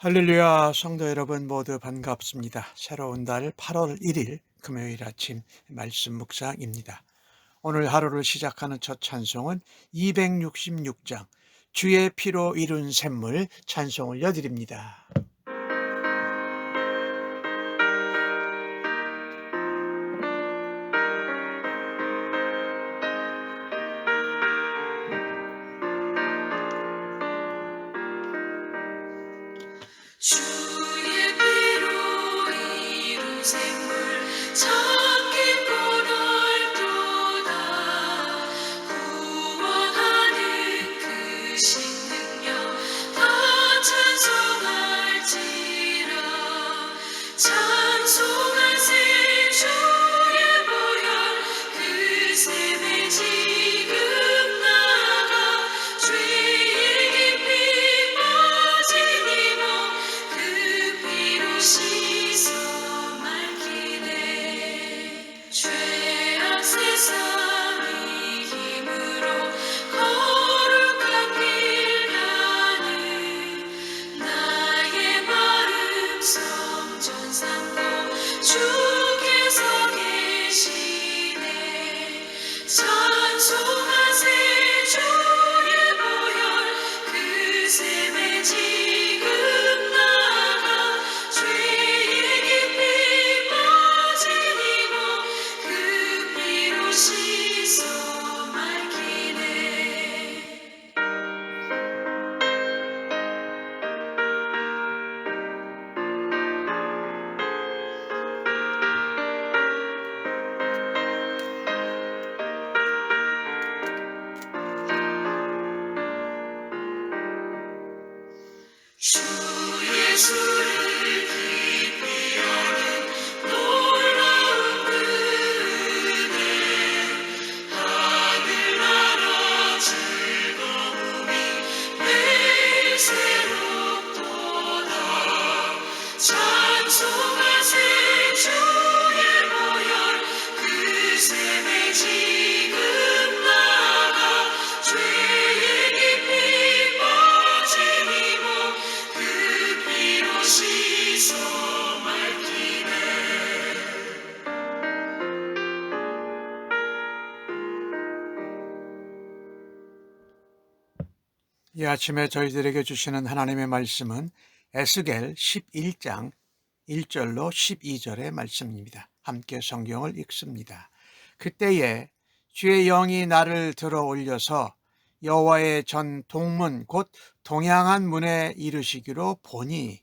할렐루야, 성도 여러분 모두 반갑습니다. 새로운 달 8월 1일 금요일 아침 말씀 묵상입니다. 오늘 하루를 시작하는 첫 찬송은 266장 주의 피로 이룬 샘물 찬송 올려드립니다. 주의 피로 이룬 샘물 참 깊고 넓도다. 구원하는 그 신능력 다 찬송할지라. 찬송하세 주의 보혈 그 샘에 지금 나가 죄의 깊이 빠진 이몸 그 피로 씻어 맑히네. 죄악 세상 이김으로 거룩한 길 가는 나의 마음 성전 삼고 주께서 계시네. 찬송하세 주의 보혈 그 샘에 지금 나가 죄의 깊이 빠진 이몸 그 피로 씻어 맑히네. 주 예수를 깊이 아는 놀라운 은혜 하늘나라 즐거움이 매일 새롭도다. 찬송하세 주의 보혈 그 샘에 지금 나가 죄의 깊이 빠진 이몸 그 피로 씻어 맑히네. 이 아침에 저희들에게 주시는 하나님의 말씀은 에스겔 11장 1절로 12절의 말씀입니다. 함께 성경을 읽습니다. 그때에 주의 영이 나를 들어 올려서 여호와의 전 동문 곧 동양한 문에 이르시기로 보니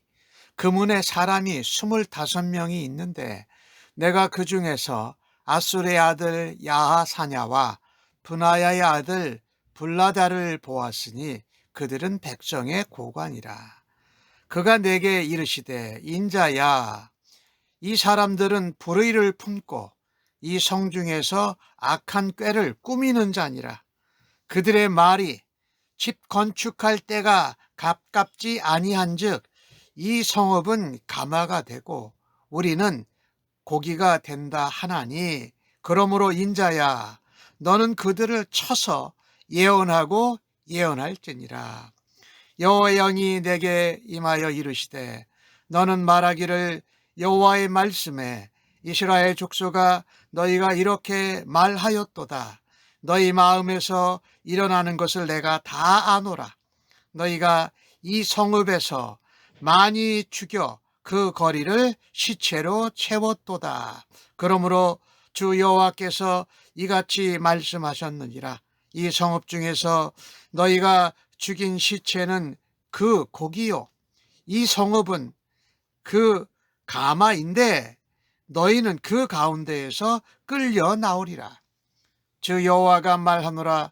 그 문에 사람이 25명이 있는데 내가 그 중에서 아술의 아들 야하사냐와 브나야의 아들 블라다를 보았으니 그들은 백성의 고관이라. 그가 내게 이르시되 인자야, 이 사람들은 불의를 품고 이 성중에서 악한 꾀를 꾸미는 자니라. 그들의 말이 집 건축할 때가 가깝지 아니한즉 이 성읍은 가마가 되고 우리는 고기가 된다 하나니, 그러므로 인자야, 너는 그들을 쳐서 예언하고 예언할지니라. 여호와의 영이 내게 임하여 이르시되 너는 말하기를 여호와의 말씀에 이스라엘 족속아, 너희가 이렇게 말하였도다. 너희 마음에서 일어나는 것을 내가 다 아노라. 너희가 이 성읍에서 많이 죽여 그 거리를 시체로 채웠도다. 그러므로 주 여호와께서 이같이 말씀하셨느니라. 이 성읍 중에서 너희가 죽인 시체는 그 고기요, 이 성읍은 그 가마인데 너희는 그 가운데에서 끌려 나오리라. 주 여호와가 말하노라.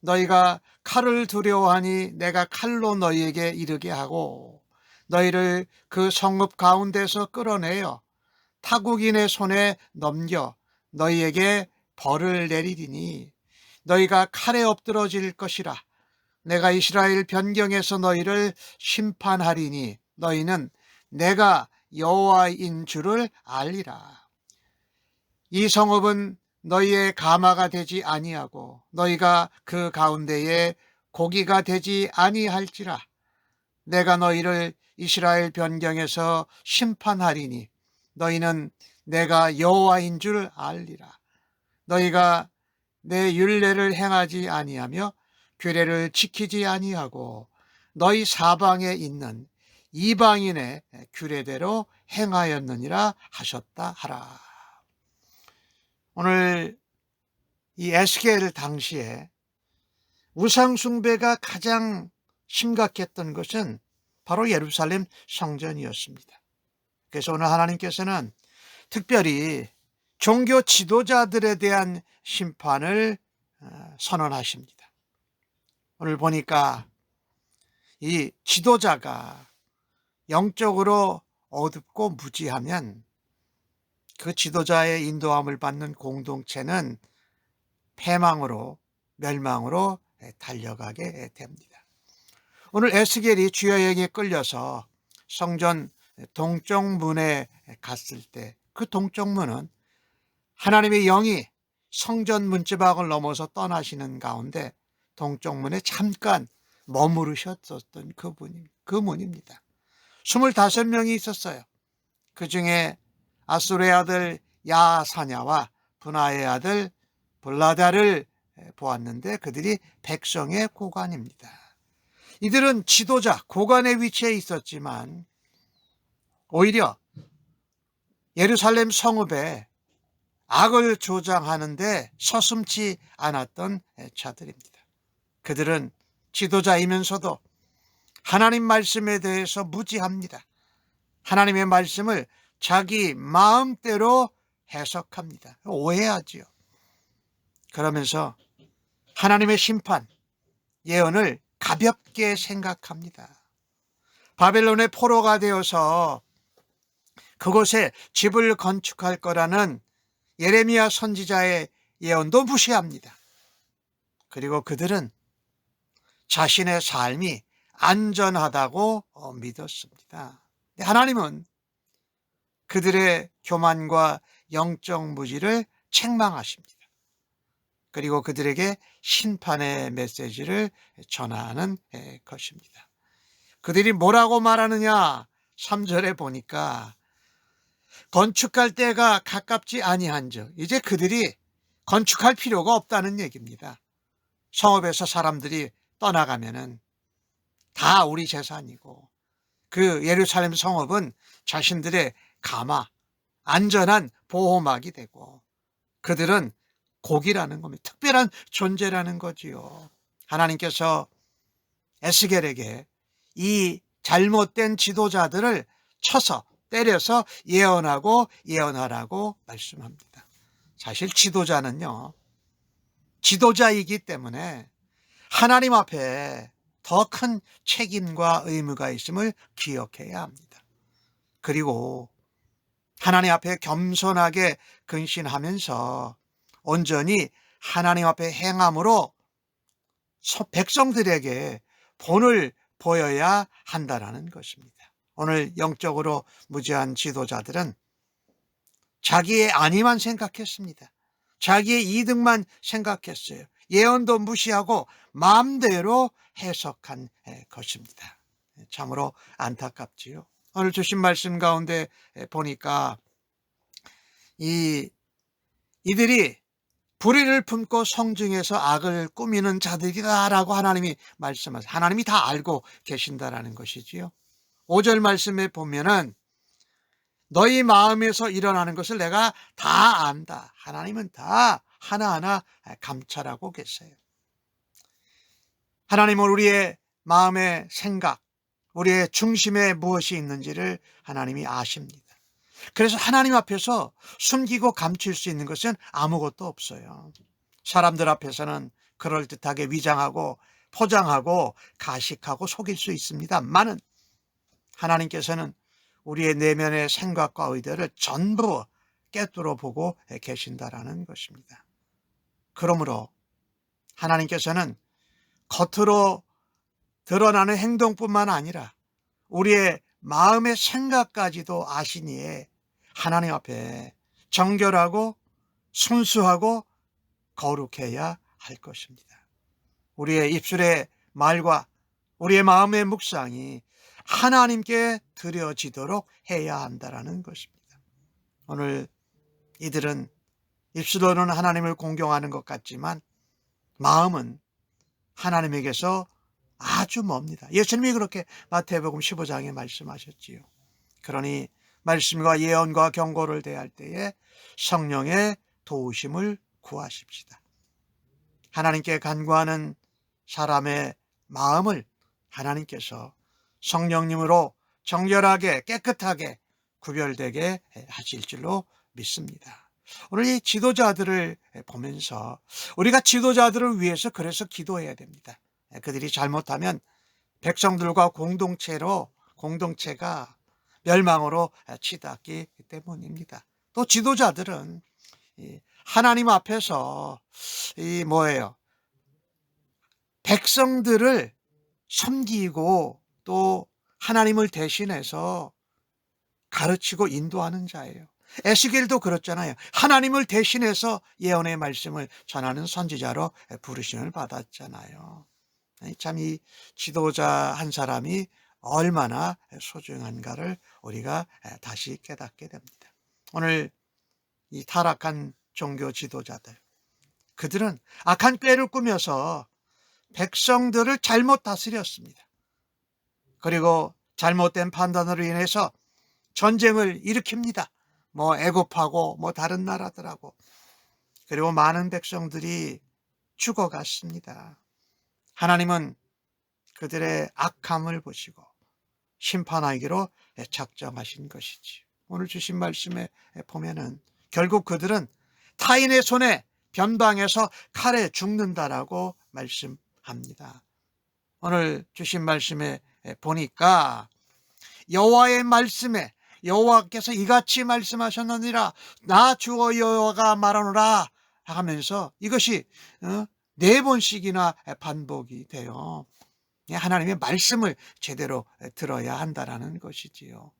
너희가 칼을 두려워하니 내가 칼로 너희에게 이르게 하고 너희를 그 성읍 가운데서 끌어내어 타국인의 손에 넘겨 너희에게 벌을 내리리니 너희가 칼에 엎드러질 것이라. 내가 이스라엘 변경에서 너희를 심판하리니 너희는 내가 여호와인 줄을 알리라. 이 성읍은 너희의 가마가 되지 아니하고 너희가 그 가운데에 고기가 되지 아니할지라. 내가 너희를 이스라엘 변경에서 심판하리니 너희는 내가 여호와인 줄 알리라. 너희가 내 율례를 행하지 아니하며 규례를 지키지 아니하고 너희 사방에 있는 이방인의 규례대로 행하였느니라 하셨다 하라. 오늘 이 에스겔 당시에 우상 숭배가 가장 심각했던 것은 바로 예루살렘 성전이었습니다. 그래서 오늘 하나님께서는 특별히 종교 지도자들에 대한 심판을 선언하십니다. 오늘 보니까 이 지도자가 영적으로 어둡고 무지하면 그 지도자의 인도함을 받는 공동체는 패망으로 멸망으로 달려가게 됩니다. 오늘 에스겔이 주여에게 끌려서 성전 동쪽 문에 갔을 때 그 동쪽 문은 하나님의 영이 성전 문지방을 넘어서 떠나시는 가운데 동쪽 문에 잠깐 머무르셨었던 그 문입니다. 25명이 있었어요. 그 중에 아수르의 아들 야사냐와 분하의 아들 블라다를 보았는데 그들이 백성의 고관입니다. 이들은 지도자, 고관의 위치에 있었지만 오히려 예루살렘 성읍에 악을 조장하는데 서슴지 않았던 자들입니다. 그들은 지도자이면서도 하나님 말씀에 대해서 무지합니다. 하나님의 말씀을 자기 마음대로 해석합니다. 오해하지요. 그러면서 하나님의 심판, 예언을 가볍게 생각합니다. 바벨론의 포로가 되어서 그곳에 집을 건축할 거라는 예레미야 선지자의 예언도 무시합니다. 그리고 그들은 자신의 삶이 안전하다고 믿었습니다. 하나님은 그들의 교만과 영적 무지를 책망하십니다. 그리고 그들에게 심판의 메시지를 전하는 것입니다. 그들이 뭐라고 말하느냐? 3절에 보니까 건축할 때가 가깝지 아니한즉 이제 그들이 건축할 필요가 없다는 얘기입니다. 성읍에서 사람들이 떠나가면은 다 우리 재산이고 그 예루살렘 성읍은 자신들의 가마, 안전한 보호막이 되고 그들은 곡이라는 겁니다. 특별한 존재라는 거지요. 하나님께서 에스겔에게 이 잘못된 지도자들을 쳐서 때려서 예언하라고 말씀합니다. 사실 지도자는요, 지도자이기 때문에 하나님 앞에 더 큰 책임과 의무가 있음을 기억해야 합니다. 그리고 하나님 앞에 겸손하게 근신하면서 온전히 하나님 앞에 행함으로 백성들에게 본을 보여야 한다는 것입니다. 오늘 영적으로 무지한 지도자들은 자기의 안위만 생각했습니다. 자기의 이득만 생각했어요. 예언도 무시하고 마음대로 해석한 것입니다. 참으로 안타깝지요. 오늘 주신 말씀 가운데 보니까 이들이 불의를 품고 성중에서 악을 꾸미는 자들이다라고 하나님이 말씀하세요. 하나님이 다 알고 계신다라는 것이지요. 5절 말씀에 보면은 너희 마음에서 일어나는 것을 내가 다 안다. 하나님은 다 하나하나 감찰하고 계세요. 하나님은 우리의 마음의 생각, 우리의 중심에 무엇이 있는지를 하나님이 아십니다. 그래서 하나님 앞에서 숨기고 감출 수 있는 것은 아무것도 없어요. 사람들 앞에서는 그럴듯하게 위장하고 포장하고 가식하고 속일 수 있습니다만은 하나님께서는 우리의 내면의 생각과 의도를 전부 꿰뚫어 보고 계신다라는 것입니다. 그러므로 하나님께서는 겉으로 드러나는 행동뿐만 아니라 우리의 마음의 생각까지도 아시니에 하나님 앞에 정결하고 순수하고 거룩해야 할 것입니다. 우리의 입술의 말과 우리의 마음의 묵상이 하나님께 드려지도록 해야 한다는 것입니다. 오늘 이들은 입술로는 하나님을 공경하는 것 같지만 마음은 하나님에게서 아주 멉니다. 예수님이 그렇게 마태복음 15장에 말씀하셨지요. 그러니 말씀과 예언과 경고를 대할 때에 성령의 도우심을 구하십시다. 하나님께 간구하는 사람의 마음을 하나님께서 성령님으로 정결하게 깨끗하게 구별되게 하실 줄로 믿습니다. 오늘 이 지도자들을 보면서 우리가 지도자들을 위해서 그래서 기도해야 됩니다. 그들이 잘못하면 백성들과 공동체가 멸망으로 치닫기 때문입니다. 또 지도자들은 하나님 앞에서 백성들을 섬기고 또 하나님을 대신해서 가르치고 인도하는 자예요. 에스겔도 그렇잖아요. 하나님을 대신해서 예언의 말씀을 전하는 선지자로 부르심을 받았잖아요. 참 이 지도자 한 사람이 얼마나 소중한가를 우리가 다시 깨닫게 됩니다. 오늘 이 타락한 종교 지도자들, 그들은 악한 꾀를 꾸며서 백성들을 잘못 다스렸습니다. 그리고 잘못된 판단으로 인해서 전쟁을 일으킵니다. 애굽하고 다른 나라들하고. 그리고 많은 백성들이 죽어갔습니다. 하나님은 그들의 악함을 보시고 심판하기로 작정하신 것이지. 오늘 주신 말씀에 보면은 결국 그들은 타인의 손에 변방에서 칼에 죽는다라고 말씀합니다. 오늘 주신 말씀에 보니까 여호와의 말씀에 여호와께서 이같이 말씀하셨느니라 나 주 여호와가 말하노라 하면서 이것이 4번씩이나 반복이 돼요. 하나님의 말씀을 제대로 들어야 한다는 것이지요.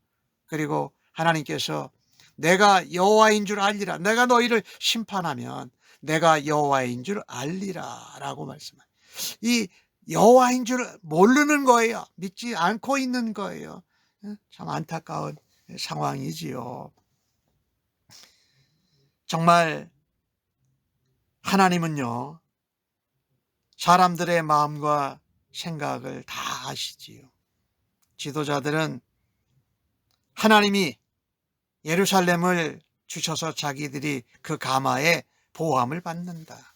그리고 하나님께서 내가 여호와인 줄 알리라, 내가 너희를 심판하면 내가 여호와인 줄 알리라 라고 말씀합니다. 이 여호와인 줄 모르는 거예요. 믿지 않고 있는 거예요. 참 안타까운 상황이지요. 정말 하나님은요, 사람들의 마음과 생각을 다 아시지요. 지도자들은 하나님이 예루살렘을 주셔서 자기들이 그 가마에 보호함을 받는다.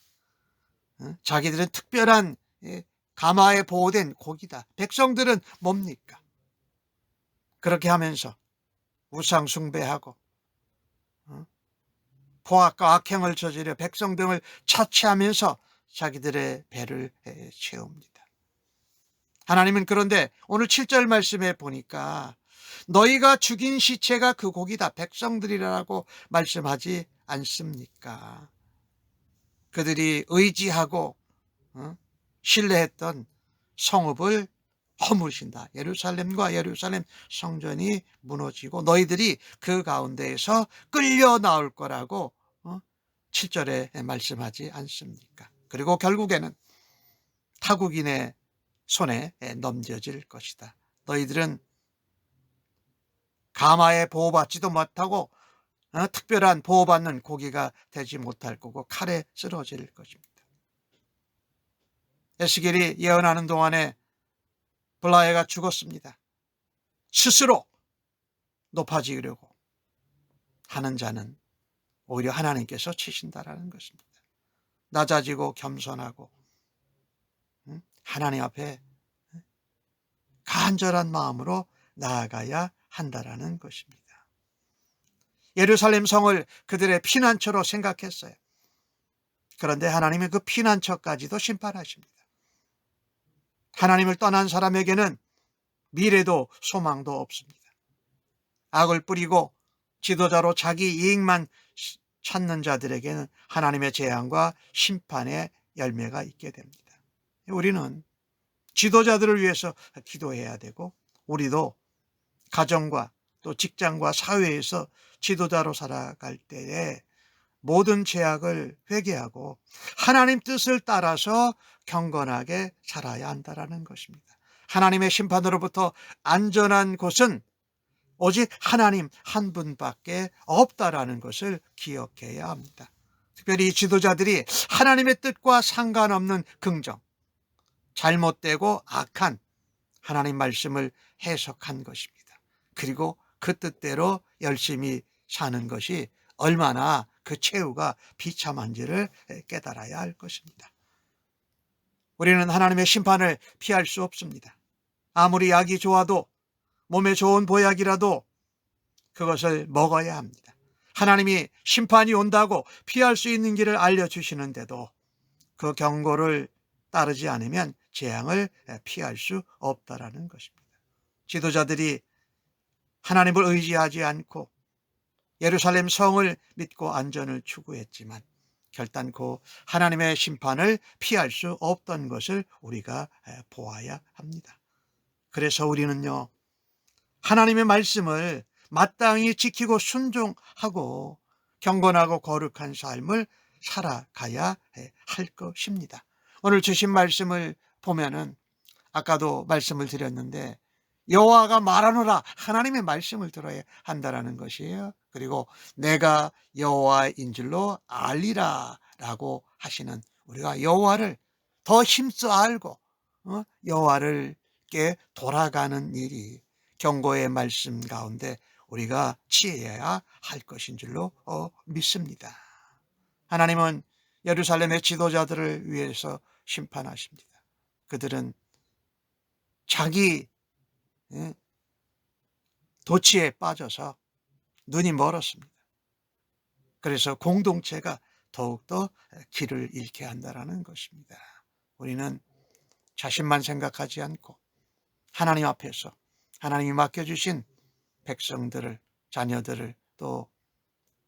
자기들은 특별한 가마에 보호된 곡이다. 백성들은 뭡니까? 그렇게 하면서 우상 숭배하고 포악과 악행을 저지려 백성 등을 차치하면서 자기들의 배를 채웁니다. 하나님은 그런데 오늘 7절 말씀에 보니까 너희가 죽인 시체가 그 곡이다 백성들이라고 말씀하지 않습니까? 그들이 의지하고 신뢰했던 성읍을 허무신다. 예루살렘과 예루살렘 성전이 무너지고 너희들이 그 가운데에서 끌려 나올 거라고 7절에 말씀하지 않습니까? 그리고 결국에는 타국인의 손에 넘겨질 것이다. 너희들은 가마에 보호받지도 못하고 특별한 보호받는 고기가 되지 못할 거고 칼에 쓰러질 것입니다. 에스겔이 예언하는 동안에 블라야가 죽었습니다. 스스로 높아지려고 하는 자는 오히려 하나님께서 치신다라는 것입니다. 낮아지고 겸손하고 하나님 앞에 간절한 마음으로 나아가야 한다라는 것입니다. 예루살렘 성을 그들의 피난처로 생각했어요. 그런데 하나님은 그 피난처까지도 심판하십니다. 하나님을 떠난 사람에게는 미래도 소망도 없습니다. 악을 뿌리고 지도자로 자기 이익만 찾는 자들에게는 하나님의 재앙과 심판의 열매가 있게 됩니다. 우리는 지도자들을 위해서 기도해야 되고 우리도 가정과 또 직장과 사회에서 지도자로 살아갈 때에 모든 죄악을 회개하고 하나님 뜻을 따라서 경건하게 살아야 한다는 것입니다. 하나님의 심판으로부터 안전한 곳은 오직 하나님 한 분밖에 없다라는 것을 기억해야 합니다. 특별히 지도자들이 하나님의 뜻과 상관없는 긍정, 잘못되고 악한 하나님 말씀을 해석한 것입니다. 그리고 그 뜻대로 열심히 사는 것이 얼마나 그 최후가 비참한지를 깨달아야 할 것입니다. 우리는 하나님의 심판을 피할 수 없습니다. 아무리 약이 좋아도, 몸에 좋은 보약이라도 그것을 먹어야 합니다. 하나님이 심판이 온다고 피할 수 있는 길을 알려주시는데도 그 경고를 따르지 않으면 재앙을 피할 수 없다라는 것입니다. 지도자들이 하나님을 의지하지 않고 예루살렘 성을 믿고 안전을 추구했지만 결단코 하나님의 심판을 피할 수 없던 것을 우리가 보아야 합니다. 그래서 우리는요, 하나님의 말씀을 마땅히 지키고 순종하고 경건하고 거룩한 삶을 살아가야 할 것입니다. 오늘 주신 말씀을 보면은 아까도 말씀을 드렸는데 여호와가 말하노라, 하나님의 말씀을 들어야 한다라는 것이에요. 그리고 내가 여호와인 줄로 알리라 라고 하시는, 우리가 여호와를 더 힘써 알고 여호와를께 돌아가는 일이 경고의 말씀 가운데 우리가 취해야 할 것인 줄로 믿습니다. 하나님은 예루살렘의 지도자들을 위해서 심판하십니다. 그들은 자기 도취에 빠져서 눈이 멀었습니다. 그래서 공동체가 더욱더 길을 잃게 한다는 것입니다. 우리는 자신만 생각하지 않고 하나님 앞에서 하나님이 맡겨주신 백성들을, 자녀들을, 또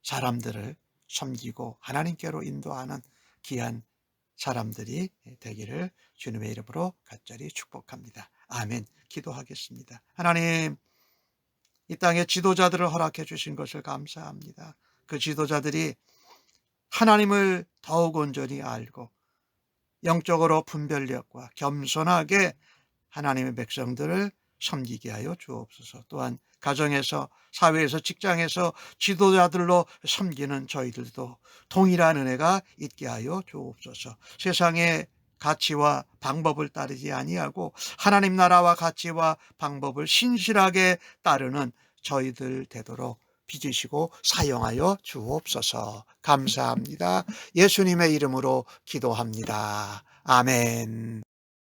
사람들을 섬기고 하나님께로 인도하는 귀한 사람들이 되기를 주님의 이름으로 간절히 축복합니다. 아멘. 기도하겠습니다. 하나님, 이 땅에 지도자들을 허락해 주신 것을 감사합니다. 그 지도자들이 하나님을 더욱 온전히 알고 영적으로 분별력과 겸손하게 하나님의 백성들을 섬기게 하여 주옵소서. 또한 가정에서, 사회에서, 직장에서 지도자들로 섬기는 저희들도 동일한 은혜가 있게 하여 주옵소서. 세상의 가치와 방법을 따르지 아니하고 하나님 나라와 가치와 방법을 신실하게 따르는 저희들 되도록 빚으시고 사용하여 주옵소서. 감사합니다. 예수님의 이름으로 기도합니다. 아멘.